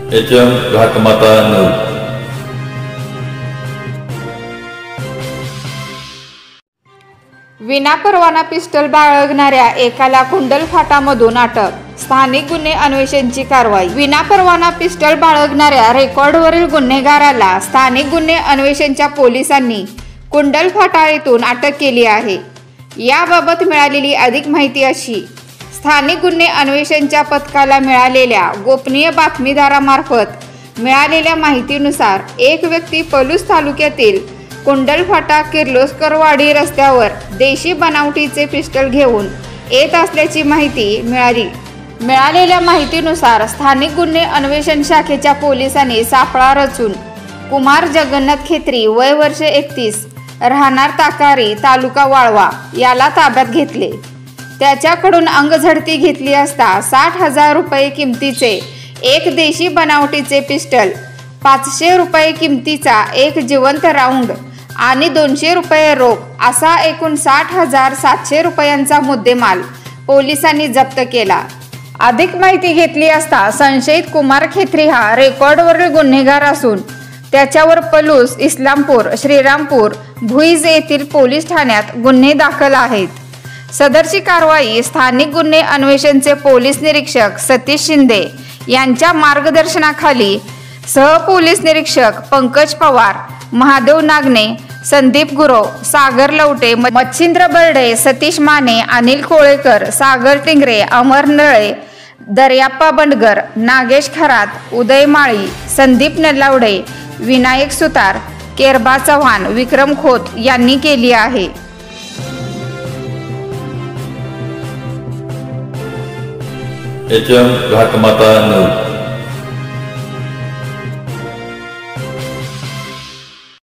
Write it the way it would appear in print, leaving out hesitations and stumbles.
HM घाटमाता news. विनापरवाना pistol बाळगणाऱ्या एकाला कुंडलफाटामधून अटक। स्थानिक गुन्हे अन्वेषणची कारवाई। विनापरवाना पिस्टल बाळगणाऱ्या रेकॉर्डवरील गुन्हेगाराला स्थानिक गुन्हे अन्वेषणच्या पोलिसांनी कुंडलफाटा येथून अटक केली आहे। याबाबत मिळालेली अधिक माहिती अशी। स्थानिक गुन्हे अन्वेषणच्या पथकाला मिळालेल्या गोपनीय बातमीदारामार्फत मिळालेल्या माहितीनुसार एक व्यक्ती पलूस तालुक्यातील कुंडलफाटा किर्लोस्करवाडी रस्त्यावर देशी बनावटीचे पिस्टल घेऊन येत असल्याची माहिती मिळाली। मिळालेल्या माहितीनुसार स्थानिक गुन्हे अन्वेषण शाखेच्या पोलिसांनी सापळा रचून कुमार जगन्नाथ खेत्री वय वर्ष 31 राहणार ताकारी तालुका वाळवा याला ताब्यात घेतले। त्याच्याकडून अंगझडती घेतली असता 60,000 रुपये किमतीचे एक देशी बनावटीचे पिस्टल, 500 रुपये किमतीचा एक जिवंत राऊंड आणि 200 रुपये रोख असा एकूण 60,700 रुपयांचा मुद्देमाल पोलिसांनी जप्त केला। अधिक माहिती घेतली असता संशयित कुमार खेत्री हा रेकॉर्डवरील गुन्हेगार असून त्याच्यावर पलूस, इस्लामपूर, श्रीरामपूर, भुईज येथील पोलीस ठाण्यात गुन्हे दाखल आहेत। सदरची कारवाई स्थानिक गुन्हे अन्वेषणचे पोलीस निरीक्षक सतीश शिंदे यांच्या मार्गदर्शनाखाली सहपोलीस निरीक्षक पंकज पवार, महादेव नागने, संदीप गुरव, सागर लवटे, मच्छिंद्र बर्डे, सतीश माने, अनिल कोळेकर, सागर टिंगरे, अमर नळे, दर्याप्पा बंडगर, नागेश खरात, उदय माळी, संदीप नलावडे, विनायक सुतार, केरबा चव्हाण, विक्रम खोत यांनी केली आहे। HM घाटमाता news.